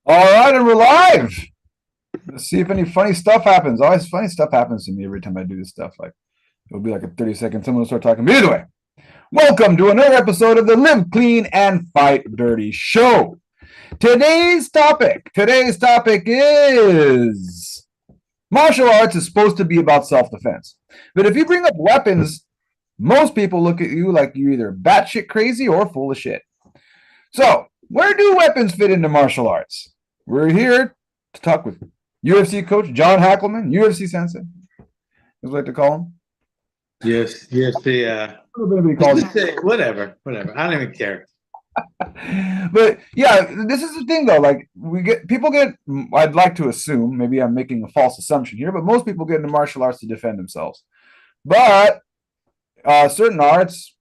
All right, and we're live. Let's see if any funny stuff happens. Always funny stuff happens to me every time I do this stuff. Like it'll be like a 30-second, someone will start talking. But either way, welcome to another episode of the Live Clean and Fight Dirty Show. Today's topic is martial arts is supposed to be about self-defense. But if you bring up weapons, most people look at you like you're either batshit crazy or full of shit. So, where do weapons fit into martial arts? We're here to talk with UFC coach John Hackleman, UFC sensei, as I like to call him. Yes, yes, Calls just say whatever. I don't even care. but yeah, this is the thing though. Like people get. I'd like to assume, maybe I'm making a false assumption here, but most people get into martial arts to defend themselves. But certain arts,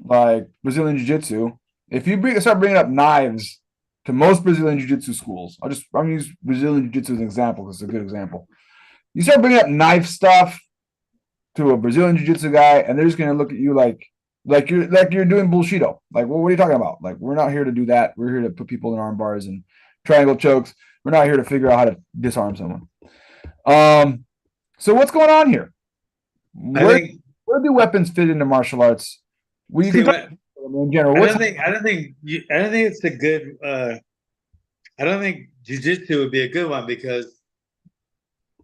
like Brazilian Jiu Jitsu, if you start bringing up knives to most Brazilian Jiu Jitsu schools, I'm gonna use Brazilian Jiu Jitsu as an example because it's a good example. You start bringing up knife stuff to a Brazilian Jiu Jitsu guy, and they're just gonna look at you like you're doing bullshito. Like, well, what are you talking about? Like, we're not here to do that. We're here to put people in arm bars and triangle chokes. We're not here to figure out how to disarm someone. Um, so what's going on here? I Where think where do weapons fit into martial arts? Well, you see can talk what in general. What's I don't think it's a good I don't think jujitsu would be a good one because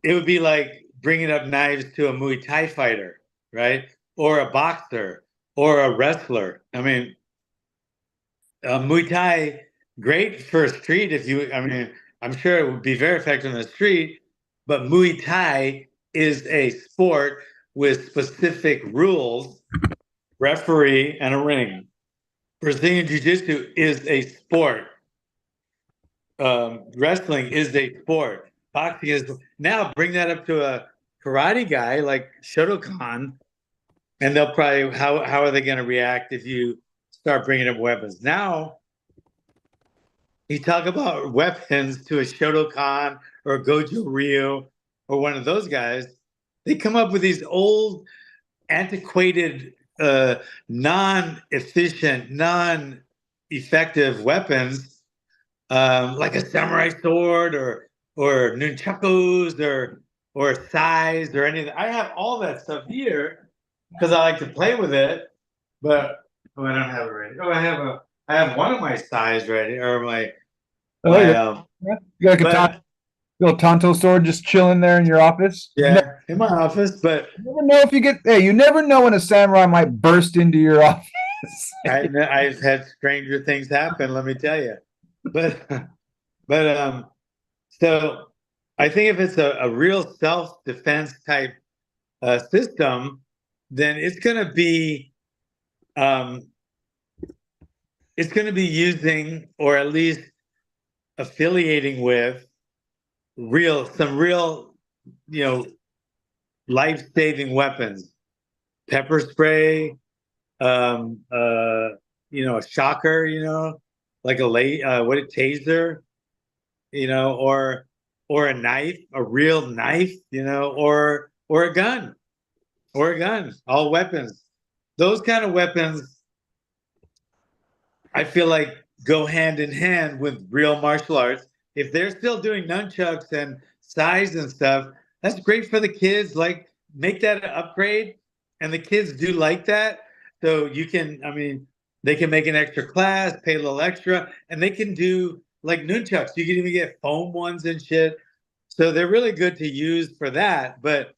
it would be like bringing up knives to a Muay Thai fighter, right? Or a boxer or a wrestler. I mean, Muay Thai, great for a street if you, I mean, I'm sure it would be very effective in the street, but Muay Thai is a sport with specific rules, referee, and a ring. Brazilian Jiu Jitsu is a sport. Wrestling is a sport. Boxing is now bring that up to a karate guy like Shotokan, and they'll probably how are they going to react if you start bringing up weapons? Now you talk about weapons to a Shotokan or a Gojo Ryu or one of those guys, they come up with these old, antiquated, non-efficient, non-effective weapons, like a samurai sword or nunchakus or sais or anything. I have all that stuff here because I like to play with it, but oh, I don't have it ready. Oh, I have one of my sais ready or oh, my you got a katana, but little Tonto sword just chilling there in your office. yeah, in my office. But You never know if you get. Hey, you never know when a samurai might burst into your office. I've had stranger things happen. Let me tell you. But but so I think if it's a real self defense type system, then um, it's going to be using or at least affiliating with some real you know life saving weapons, pepper spray, um, uh, a shocker, like what a taser, or a knife, a real knife, or a gun, all weapons. Those kind of weapons, I feel like go hand in hand with real martial arts. If they're still doing nunchucks and size and stuff, that's great for the kids. Like make that an upgrade, and the kids do like that. So you can, I mean, they can make an extra class, pay a little extra, and they can do like nunchucks. You can even get foam ones and shit. So they're really good to use for that. But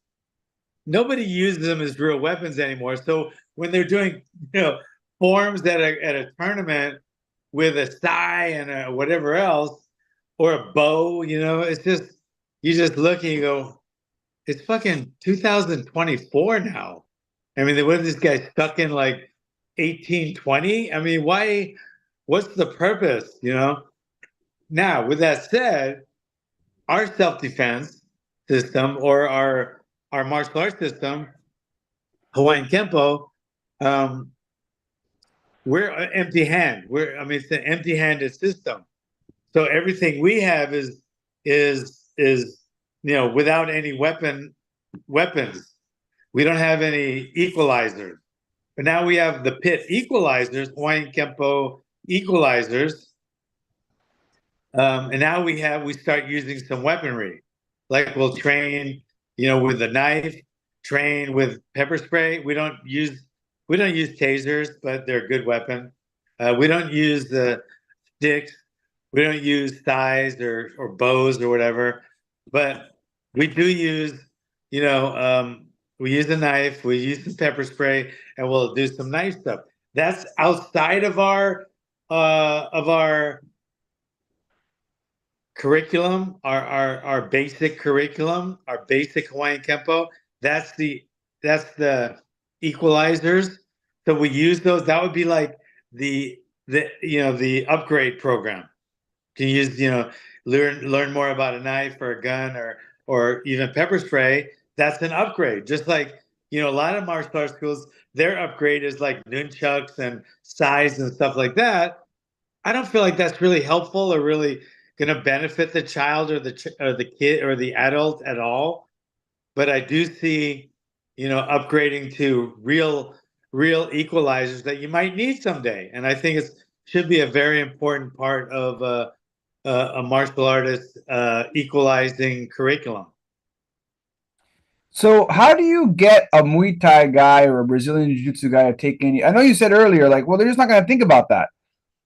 nobody uses them as real weapons anymore. So when they're doing, forms at a tournament with a sai and whatever else, or a bow, it's just you just look and you go, it's fucking 2024 now. I mean, what this guy stuck in like 1820? I mean, why? What's the purpose? Now, with that said, our self defense system or our martial arts system, Hawaiian Kempo, um, we're empty hand. I mean, it's an empty handed system. So everything we have is without any weapons. We don't have any equalizers. But now we have the pit equalizers, Hawaiian Kempo equalizers, And now we start using some weaponry, like we'll train, with a knife, train with pepper spray. We don't use tasers, but they're a good weapon. We don't use the sticks. We don't use thighs or bows or whatever, but we do use, you know, we use a knife, we use some pepper spray, and we'll do some knife stuff. That's outside of our curriculum, our basic curriculum, our basic Hawaiian Kempo. That's the equalizers. So we use those. That would be like the upgrade program. To use, learn more about a knife or a gun or even pepper spray. That's an upgrade. Just like, a lot of martial arts schools, their upgrade is like nunchucks and size and stuff like that. I don't feel like that's really helpful or really going to benefit the child or the kid or the adult at all. But I do see, upgrading to real equalizers that you might need someday, and I think it should be a very important part of a martial artist equalizing curriculum. So how do you get a Muay Thai guy or a Brazilian Jiu-Jitsu guy to take any? I know you said earlier, like, well, they're just not going to think about that.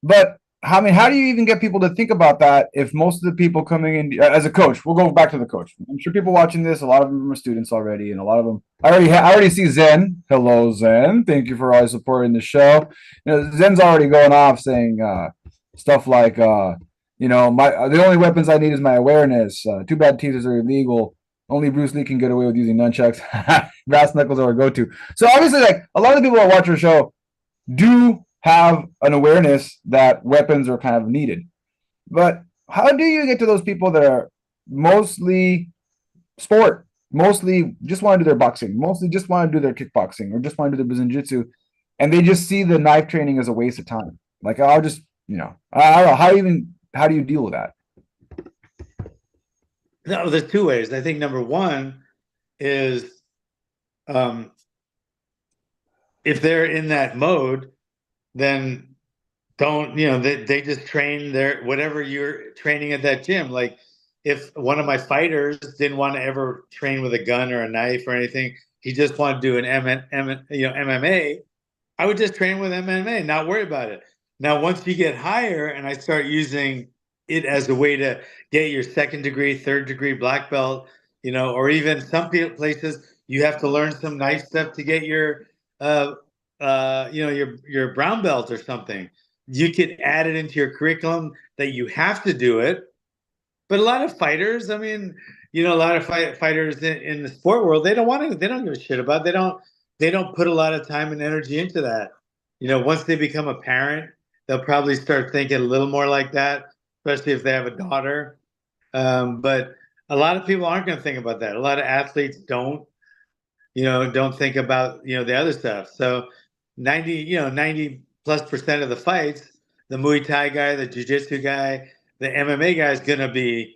But I mean, how do you even get people to think about that if most of the people coming in as a coach? We'll go back to the coach. I'm sure people watching this, a lot of them are students already, and a lot of them. I already see Zen. Hello, Zen. Thank you for always supporting the show. Zen's already going off saying stuff like, my the only weapons I need is my awareness. Too bad teasers are illegal. Only Bruce Lee can get away with using nunchucks. Brass knuckles are our go-to. So obviously, like a lot of the people that watch our show do have an awareness that weapons are kind of needed. But how do you get to those people that are mostly sport, mostly just want to do their boxing, mostly just want to do their kickboxing, or just want to do their Brazilian jiu-jitsu, and they just see the knife training as a waste of time? Like, I'll just, I don't know how do you deal with that? No, there's two ways. I think number one is, um, if they're in that mode, then don't, they just train their whatever you're training at that gym. Like if one of my fighters didn't want to ever train with a gun or a knife or anything, he just wanted to do an MMA, I would just train with MMA, not worry about it. Now, once you get higher and I start using it as a way to get your second degree, third degree black belt, or even some places you have to learn some nice stuff to get your, your brown belt or something. You could add it into your curriculum that you have to do it. But a lot of fighters, I mean, a lot of fighters in the sport world, they don't want to. They don't give a shit about. It. They don't put a lot of time and energy into that. Once they become a parent, they'll probably start thinking a little more like that, especially if they have a daughter. But a lot of people aren't going to think about that. A lot of athletes don't think about, the other stuff. So 90 plus percent of the fights, the Muay Thai guy, the Jiu-Jitsu guy, the MMA guy is going to be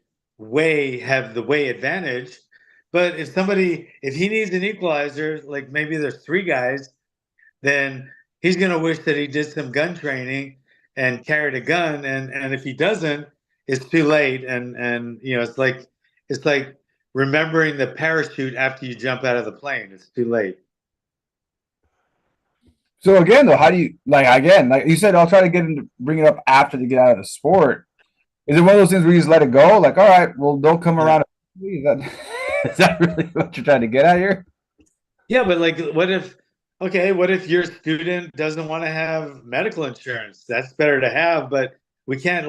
have the way advantage. But if he needs an equalizer, like maybe there's three guys, then he's going to wish that he did some gun training and carried a gun. And if he doesn't, it's too late. And it's like remembering the parachute after you jump out of the plane. It's too late. So again, though, how do you like you said? I'll try to bring it up after they get out of the sport. Is it one of those things where you just let it go? Like, all right, well, don't come Yeah. around. Is that is that really what you're trying to get at here? Yeah, but like, what if your student doesn't want to have medical insurance? That's better to have, but we can't,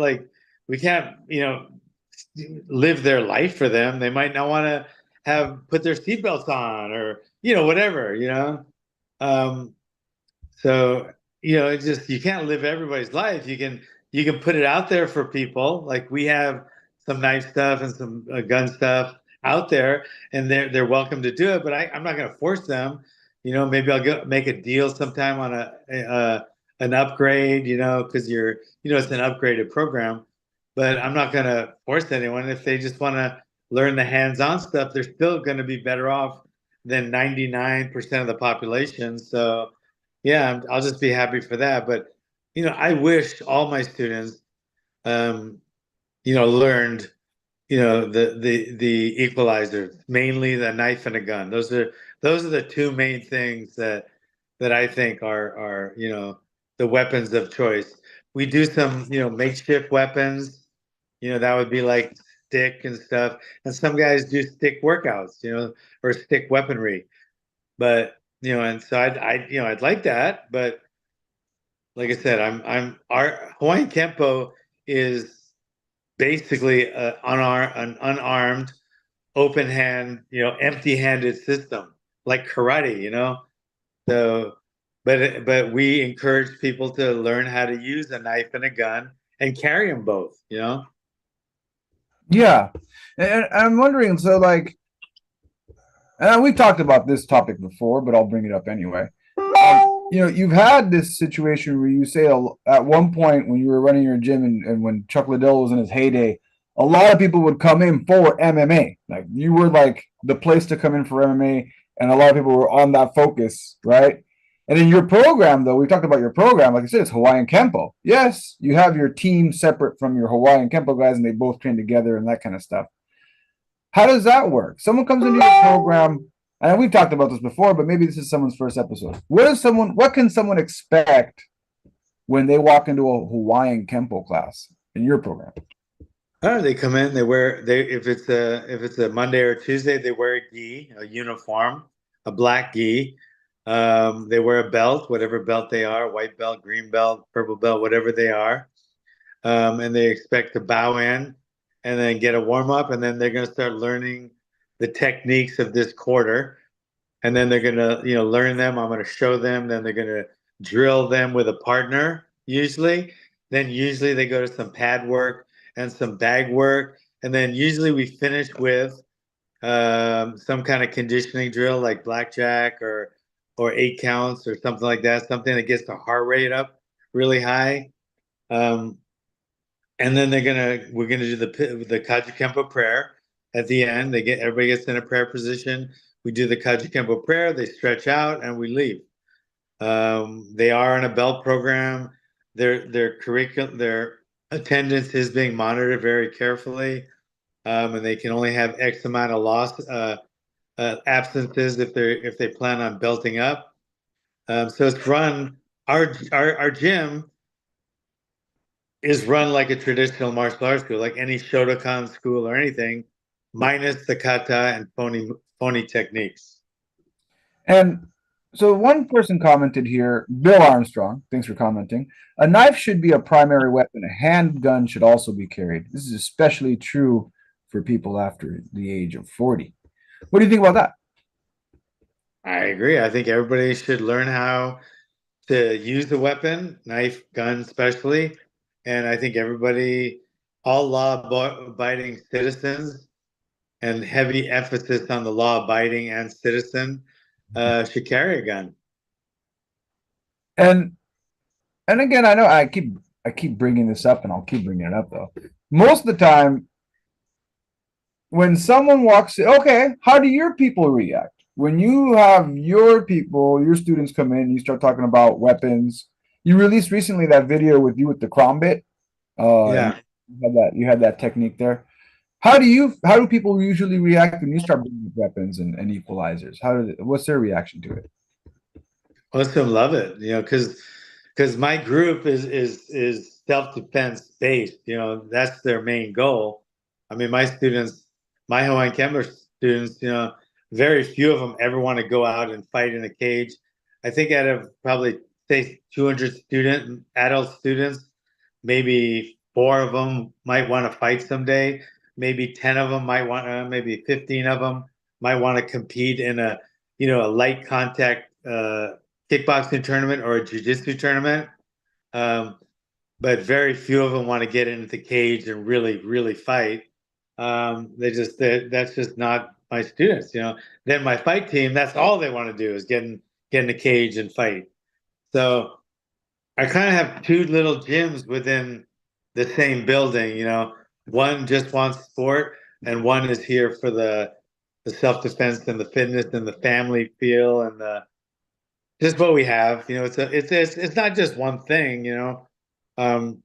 live their life for them. They might not want to put their seatbelts on or, whatever. Um, So, it's just you can't live everybody's life. You can put it out there for people. Like we have some knife stuff and some gun stuff out there, and they're welcome to do it. But I'm not going to force them. Maybe I'll go make a deal sometime on an upgrade. Because it's an upgraded program. But I'm not going to force anyone. If they just want to learn the hands-on stuff, they're still going to be better off than 99% of the population. So yeah, I'll just be happy for that. But I wish all my students, um, learned, the equalizers, mainly the knife and a gun. Those are the two main things that I think are the weapons of choice. We do some makeshift weapons, that would be like stick and stuff, and some guys do stick workouts, or stick weaponry. But and so I'd like that, but like I said, our Hawaiian Kempo is basically an unarmed, open hand, empty-handed system like karate. So, but we encourage people to learn how to use a knife and a gun and carry them both. Yeah, and I'm wondering. So, like, we've talked about this topic before, but I'll bring it up anyway. You've had this situation where you say at one point when you were running your gym and when Chuck Liddell was in his heyday, a lot of people would come in for MMA. Like you were like the place to come in for MMA, and a lot of people were on that focus, right? And in your program, though, we talked about your program. Like I said, it's Hawaiian Kempo. Yes, you have your team separate from your Hawaiian Kempo guys, and they both train together and that kind of stuff. How does that work? Someone comes into your program, and we've talked about this before, but maybe this is someone's first episode. What can someone expect when they walk into a Hawaiian Kempo class in your program? Oh, they come in, they if it's a Monday or Tuesday, they wear a gi, a uniform, a black gi. They wear a belt, whatever belt they are, white belt, green belt, purple belt, whatever they are. And they expect to bow in and then get a warm up, and then they're going to start learning the techniques of this quarter, and then they're going to learn them. I'm going to show them, then they're going to drill them with a partner usually. Then usually they go to some pad work and some bag work, and then usually we finish with some kind of conditioning drill like blackjack or 8 counts or something like that, something that gets the heart rate up really high. um, and then we're gonna do the Kajikempo prayer at the end. Everybody gets in a prayer position. We do the Kajikempo prayer. They stretch out, and we leave. They are in a belt program. Their attendance is being monitored very carefully, and they can only have X amount of absences if they plan on belting up. So it's run. Our gym is run like a traditional martial arts school, like any Shotokan school or anything, minus the kata and phony techniques. And so one person commented here, Bill Armstrong, thanks for commenting. A knife should be a primary weapon. A handgun should also be carried. This is especially true for people after the age of 40. What do you think about that? I agree. I think everybody should learn how to use the weapon, knife, gun, especially. And I think all law-abiding citizens, and heavy emphasis on the law-abiding and citizen, should carry a gun. And and again, I know I keep bringing this up, and I'll keep bringing it up though. Most of the time, when someone walks in, okay, how do your people react? When you have your people, your students come in, you start talking about weapons. You released recently that video with you with the crom bit, and Yeah. you had that technique there. How do people usually react when you start bringing up weapons and equalizers? What's their reaction to it? Most of them love it, because my group is self-defense based. That's their main goal. I mean, my Hawaiian Kemper students, very few of them ever want to go out and fight in a cage. I think out of probably say 200 adult students, maybe four of them might want to fight someday. Maybe 10 of them might want to, maybe 15 of them might want to compete in a light contact kickboxing tournament or a jiu-jitsu tournament. Um, but very few of them want to get into the cage and really, really fight. That's just not my students. Then my fight team, that's all they want to do is get in the cage and fight. So I kind of have two little gyms within the same building. One just wants sport, and one is here for the self defense and the fitness and the family feel and the just what we have. It's not just one thing. Um,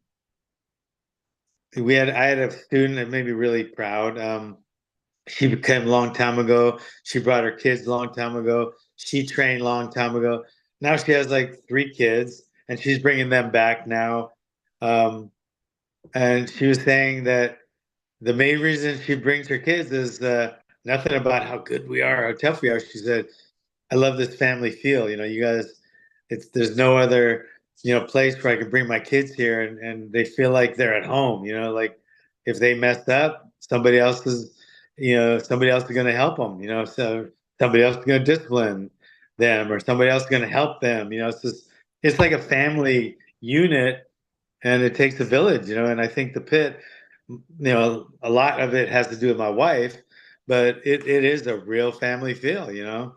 I had a student that made me really proud. She became a long time ago. She brought her kids a long time ago. She trained a long time ago. Now she has like three kids, and she's bringing them back now. Um, and she was saying that the main reason she brings her kids is nothing about how good we are, how tough we are. She said, I love this family feel. You guys, there's no other, place where I can bring my kids here and they feel like they're at home, like if they messed up, somebody else is going to help them, so somebody else is going to discipline them or somebody else is going to help them. It's like a family unit and it takes a village, and I think the pit, a lot of it has to do with my wife, but it is a real family feel.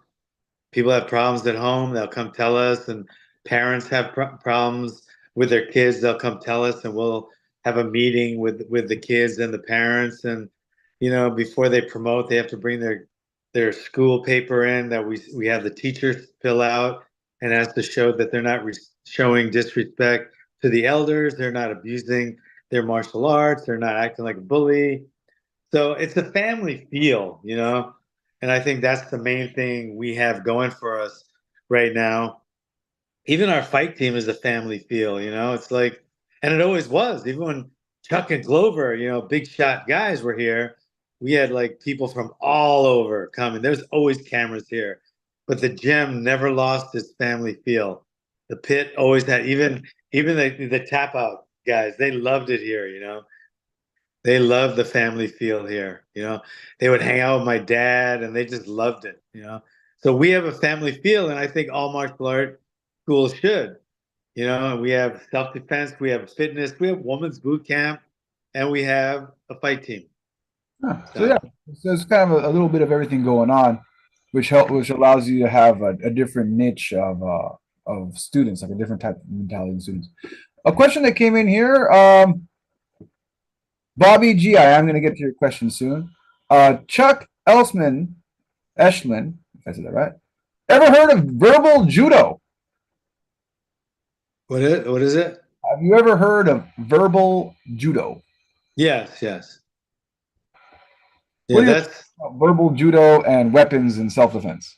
People have problems at home, they'll come tell us, and parents have problems with their kids, they'll come tell us, and we'll have a meeting with the kids and the parents. And before they promote, they have to bring their school paper in that we have the teachers fill out, and has to show that they're not showing disrespect to the elders, they're not abusing their martial arts, they're not acting like a bully. So it's a family feel. And I think that's the main thing we have going for us right now. Even our fight team is a family feel. It's like, and it always was. Even when Chuck and Glover, big shot guys were here, we had like people from all over coming. There's always cameras here, but the gym never lost its family feel. The pit always had, even the tap out guys, they loved it here. They love the family feel here. They would hang out with my dad and they just loved it. So we have a family feel, and I think all martial art schools should. We have self-defense, we have fitness, we have women's boot camp, and we have a fight team. Huh. So yeah, So so it's kind of a little bit of everything going on, which allows you to have a different niche of students, like a different type of mentality of students. A question that came in here, Bobby G. I am going to get to your question soon. Chuck Eschlin, if I said that right. Ever heard of verbal judo? what is it? Have you ever heard of verbal judo? Yes, yes. What Yeah, do you that's think about verbal judo and weapons and self defense?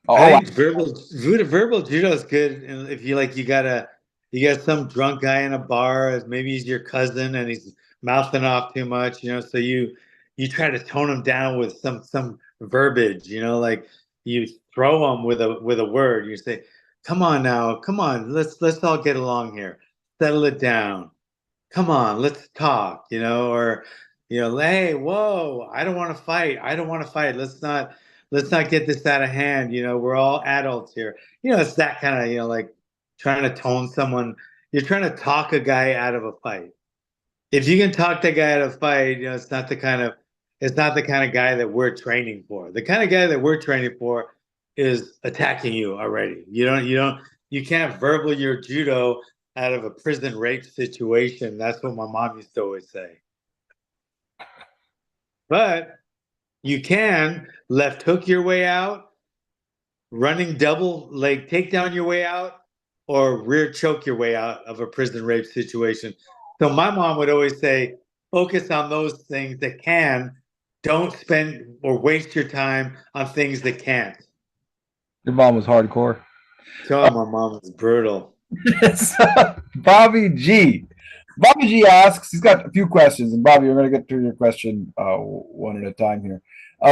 I Oh, think verbal judo is good, and if you got some drunk guy in a bar, maybe he's your cousin and he's mouthing off too much, so you try to tone him down with some verbiage, like you throw him with a word. You say, "Come on now, come on, let's all get along here, settle it down. Come on, let's talk," or hey, whoa, I don't want to fight. I don't want to fight. Let's not get this out of hand. We're all adults here. It's that kind of, like trying to tone someone. You're trying to talk a guy out of a fight. If you can talk the guy out of a fight, it's not the kind of guy that we're training for. The kind of guy that we're training for is attacking you already. You can't verbal your judo out of a prison rape situation. That's what my mom used to always say. But you can left hook your way out, running double leg takedown your way out, or rear choke your way out of a prison rape situation. So my mom would always say, focus on those things that can. Don't spend or waste your time on things that can't. your mom was hardcore. So my mom was brutal. It's Bobby G. Bobby G asks, he's got a few questions, and Bobby, we're going to get through your question one at a time here.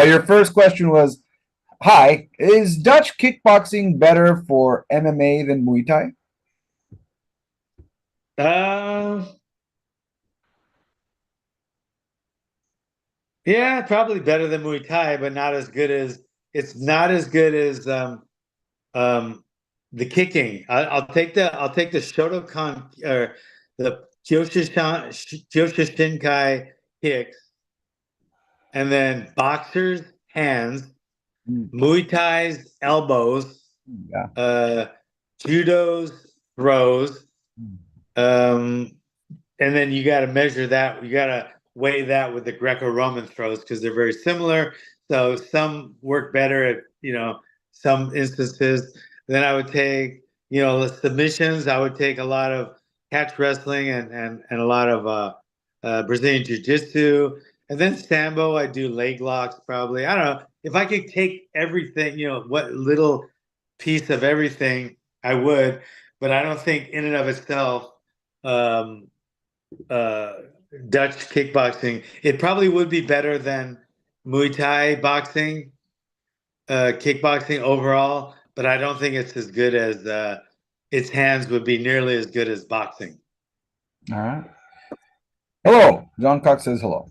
Your first question was, hi, is Dutch kickboxing better for MMA than Muay Thai? Uh, yeah, probably better than Muay Thai, but not as good as it's not as good as Um, the kicking. I'll take the Shotokan or the Kyokushinkai kicks, and then boxers hands, Mm, Muay Thai's elbows, yeah. uh, judo's throws, Mm, um, and then you got to measure that. You got to weigh that with the Greco-Roman throws because they're very similar. So some work better at some instances. Then I would take the submissions. I would take a lot of catch wrestling and a lot of Brazilian Jiu-Jitsu, and then Sambo. I do leg locks probably. I don't know. If I could take everything, what little piece of everything, I would. But I don't think in and of itself, um, uh, Dutch kickboxing, it probably would be better than Muay Thai boxing, kickboxing overall, but I don't think it's as good as its hands would be nearly as good as boxing. All right. Hello. John Cox says hello.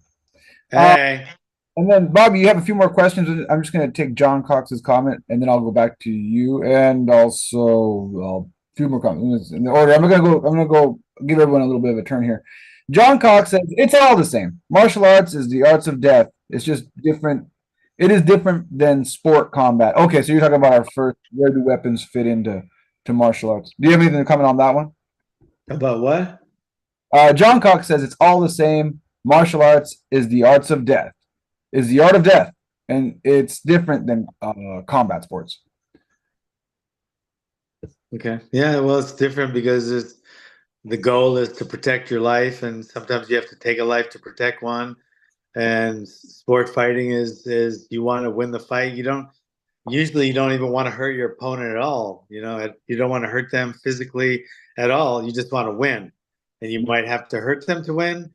Uh, Hey, and then, Bobby, you have a few more questions. I'm just going to take John Cox's comment, and then I'll go back to you, and also a few more comments in the order. I'm gonna go give everyone a little bit of a turn here. John Cox says it's all the same. Martial arts is the arts of death. It's just different. It is different than sport combat. Okay, so you're talking about our first. Where do weapons fit into martial arts? Do you have anything to comment on that one? about what? John Cox says it's all the same. Martial arts is the arts of death, is the art of death, and it's different than combat sports. Okay. Yeah, well, it's different because the goal is to protect your life, and sometimes you have to take a life to protect one. And sport fighting is you want to win the fight. You don't even want to hurt your opponent at all. You don't want to hurt them physically at all. You just want to win. And you might have to hurt them to win.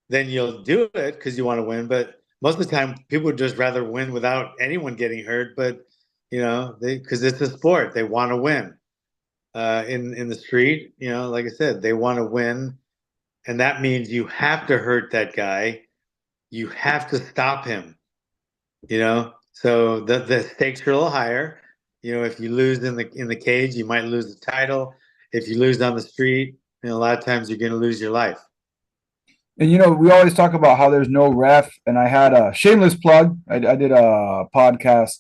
Then you'll do it because you want to win. But most of the time, people would just rather win without anyone getting hurt. But because it's a sport, they want to win. In the street, like I said, they want to win, and that means you have to hurt that guy. You have to stop him. So the stakes are a little higher. If you lose in the cage, you might lose the title. If you lose on the street, a lot of times you're going to lose your life. And we always talk about how there's no ref. And I had a shameless plug. I did a podcast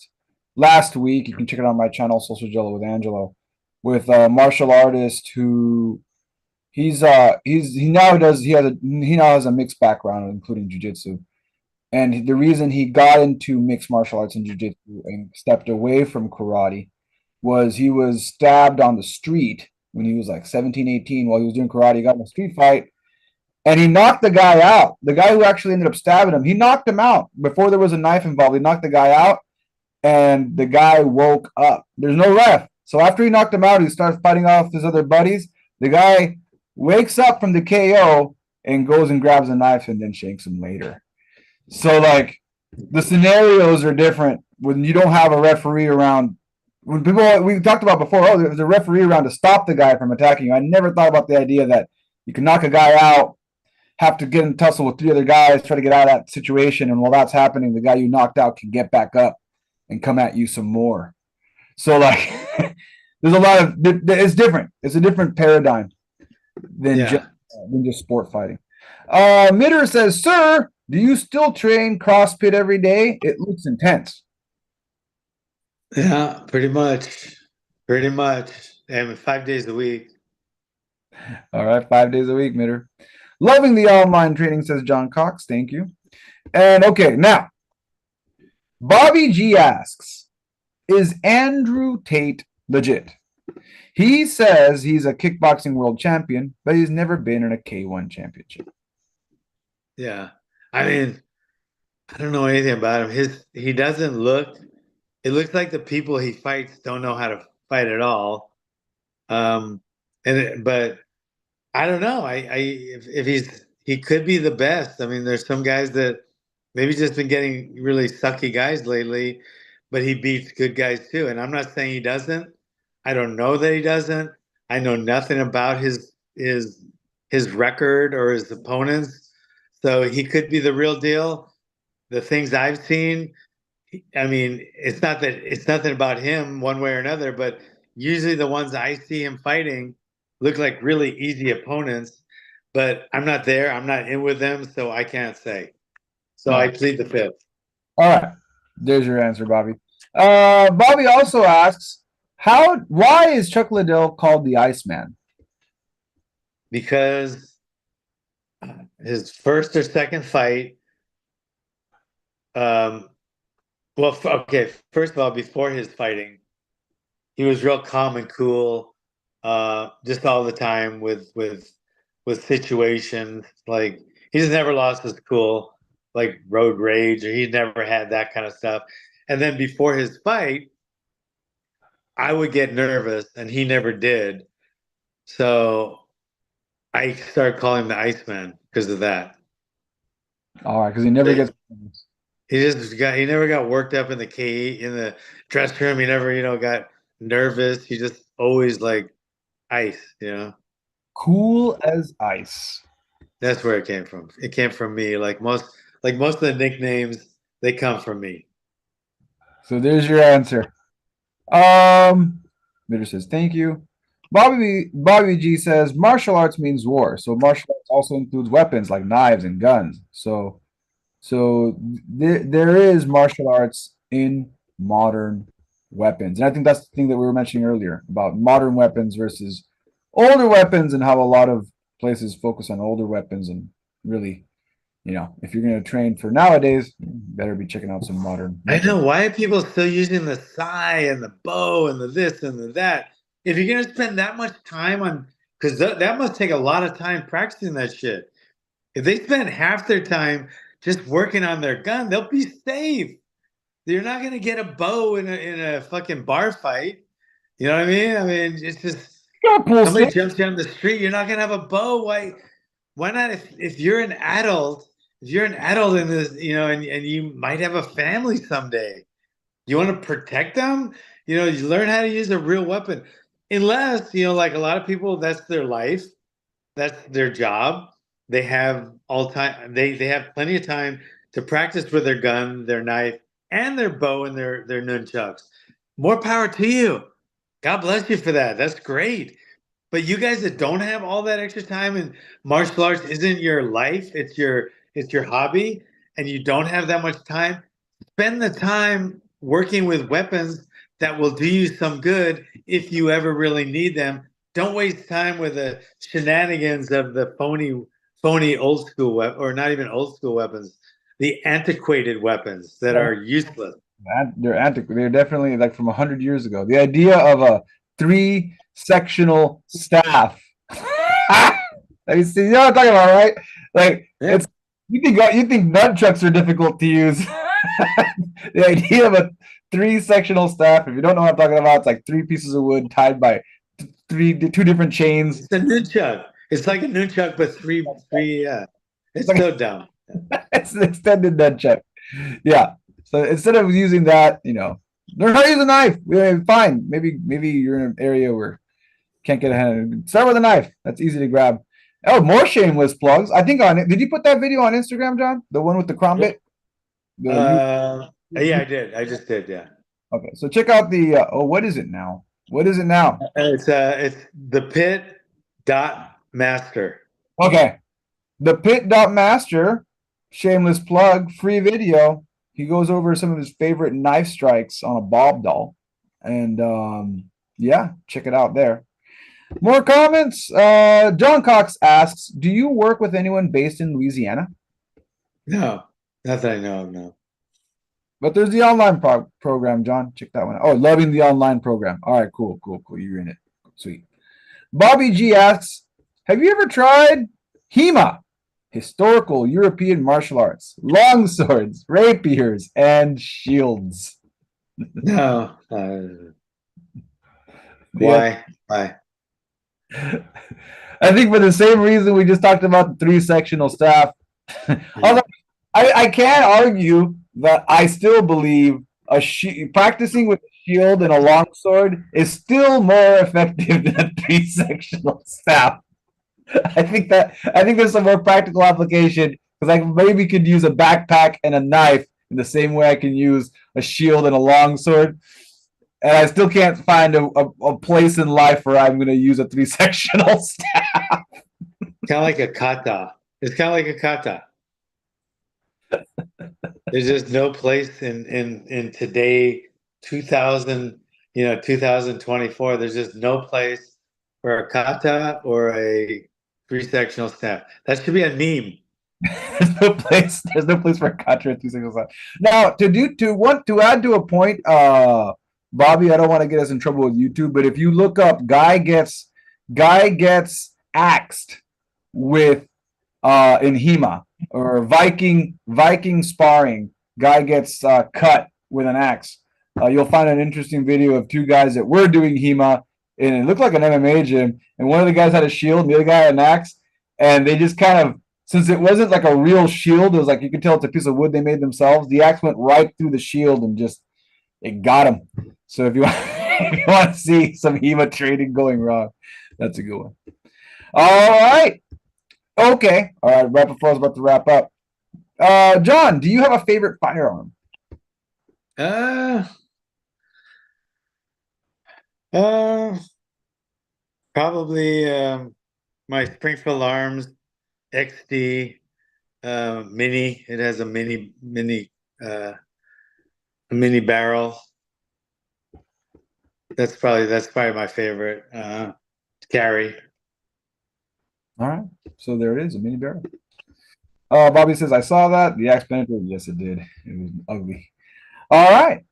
last week. You can check it out on my channel, Social Jello with Angelo, with a martial artist who he now has a mixed background, including jujitsu. And the reason he got into mixed martial arts and jiu-jitsu and stepped away from karate was he was stabbed on the street when he was like 17, 18 while he was doing karate. He got in a street fight and he knocked the guy out. The guy who actually ended up stabbing him, he knocked him out before there was a knife involved. He knocked the guy out and the guy woke up. There's no ref. So after he knocked him out, he starts fighting off his other buddies. The guy wakes up from the KO and goes and grabs a knife and then shanks him later. So like the scenarios are different when you don't have a referee around. When people we talked about before, there's a referee around to stop the guy from attacking you. I never thought about the idea that you can knock a guy out, have to get in tussle with three other guys, try to get out of that situation, and while that's happening, the guy you knocked out can get back up and come at you some more. So like there's a lot of it's different. It's a different paradigm than just sport fighting. Mitter says, "Sir, do you still train CrossFit every day? It looks intense." Yeah, pretty much. Pretty much. And 5 days a week. All right, 5 days a week, Mitter. Loving the online training, says John Cox. Thank you. And okay, now Bobby G asks, is Andrew Tate legit? He says he's a kickboxing world champion, but he's never been in a K1 championship. Yeah. I mean, I don't know anything about him. He doesn't look. It looks like the people he fights don't know how to fight at all. But I don't know. If he could be the best. I mean, there's some guys that maybe just been getting really sucky guys lately, but he beats good guys too. And I'm not saying he doesn't. I don't know that he doesn't. I know nothing about his record or his opponents. So he could be the real deal. The things I've seen, I mean, it's nothing about him one way or another, but usually the ones I see him fighting look like really easy opponents, but I'm not there. I'm not in with them, so I can't say. So I plead the fifth. All right. There's your answer, Bobby. Bobby also asks, why is Chuck Liddell called the Iceman? Because his first or second fight, okay, first of all, before his fighting, he was real calm and cool, just all the time with situations. Like He's never lost his cool, like road rage, or he never had that kind of stuff. And then before his fight, I would get nervous, and he never did. So I started calling him the Iceman because of that. All right, because he never gets. He never got worked up in the dressing room. He never, got nervous. He just always like ice. Cool as ice. That's where it came from. It came from me. Like most of the nicknames, they come from me. So there's your answer. Bitter says thank you. Bobby G says martial arts means war. So martial arts also includes weapons like knives and guns. So there is martial arts in modern weapons. And I think that's the thing that we were mentioning earlier about modern weapons versus older weapons and how a lot of places focus on older weapons and really, if you're going to train for nowadays, you better be checking out some modern I weapons. know, why are people still using the sai and the bow and the this and the that? If you're gonna spend that much time on, because that must take a lot of time practicing that shit. If they spend half their time just working on their gun, they'll be safe. You're not gonna get a bow in a fucking bar fight. You know what I mean? I mean, it's just You got pull somebody stick. jumps down the street. You're not gonna have a bow. Why not? If you're an adult, if you're an adult in this, and you might have a family someday, you want to protect them. You learn how to use a real weapon. Unless, like a lot of people, that's their life, that's their job. They have all time. They have plenty of time to practice with their gun, their knife, and their bow and their nunchucks. More power to you. God bless you for that. That's great. But you guys that don't have all that extra time, and martial arts isn't your life, it's your hobby, and you don't have that much time, spend the time working with weapons that will do you some good if you ever really need them. Don't waste time with the shenanigans of the phony old school or not even old school weapons, the antiquated weapons that are useless. They're antiquated. They're definitely like from 100 years ago. The idea of a three-sectional staff. You see, you know what I'm talking about, right? Like Yeah. it's you think nunchucks are difficult to use. The idea of a three-sectional staff, if you don't know what I'm talking about, it's like three pieces of wood tied by two different chains. It's a nunchuck. It's like a nunchuck, but three. Yeah, It's it's like so dumb. it's an extended nunchuck. Yeah. So instead of using that, learn how to use a knife. Fine. Maybe you're in an area where can't get a hand. Start with a knife. That's easy to grab. Oh, more shameless plugs. I think on it. Did you put that video on Instagram, John? The one with the crown bit? The you, Yeah, I did. I just did. Yeah. okay. So check out the what is it now? What is it now? It's the Pit dot Master. Okay. The Pit.master, shameless plug, free video. He goes over some of his favorite knife strikes on a Bob doll. And yeah, check it out there. More comments. John Cox asks, do you work with anyone based in Louisiana? No, not that I know of. No. But there's the online program, John. Check that one out. Oh, loving the online program. All right, cool. You're in it. Sweet. Bobby G asks, have you ever tried HEMA? Historical European martial arts, long swords, rapiers, and shields. No. Why? Why? I think for the same reason we just talked about the three-sectional staff. Although I can't argue that I still believe practicing with a shield and a longsword is still more effective than a three-sectional staff. I think there's some more practical application because I maybe could use a backpack and a knife in the same way I can use a shield and a longsword. And I still can't find a place in life where I'm going to use a three-sectional staff. Kind of like a kata. It's kind of like a kata. There's just no place in today, 2024. There's just no place for a kata or a three-sectional staff. That should be a meme. There's no place. There's no place for a kata or three-sectional staff. Now, to add to a point, Bobby, I don't want to get us in trouble with YouTube, but if you look up guy gets axed with in HEMA or Viking sparring. Guy gets cut with an axe. You'll find an interesting video of two guys that were doing HEMA, and it looked like an MMA gym. And one of the guys had a shield, and the other guy had an axe, and they just kind of, since it wasn't like a real shield, it was like you could tell it's a piece of wood they made themselves. The axe went right through the shield and just it got him. So if you want, if you want to see some HEMA trading going wrong, that's a good one. All right. Okay. All right. Right before I was about to wrap up. John, do you have a favorite firearm? Uh, uh, Probably my Springfield Arms XD mini. It has a mini barrel. That's probably my favorite to carry. All right. So there it is, a mini barrel. Bobby says, I saw that. The axe penetrated. Yes, it did. It was ugly. All right.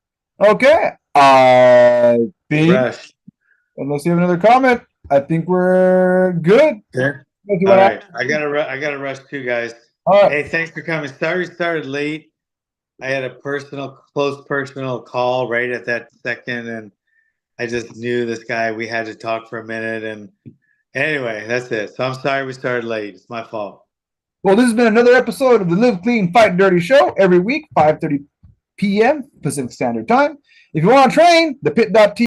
Okay. I think, Rush. unless you have another comment, I think we're good. Yeah. If you All want right. I gotta rush too, guys. All right. Hey, thanks for coming. Sorry, started late. I had a close personal call right at that second, and I just knew this guy. We had to talk for a minute, and anyway, that's it. So I'm sorry we started late. It's my fault. Well, this has been another episode of the Live Clean, Fight Dirty show every week, 5:30 p.m. Pacific Standard Time. If you want to train, the pit.tv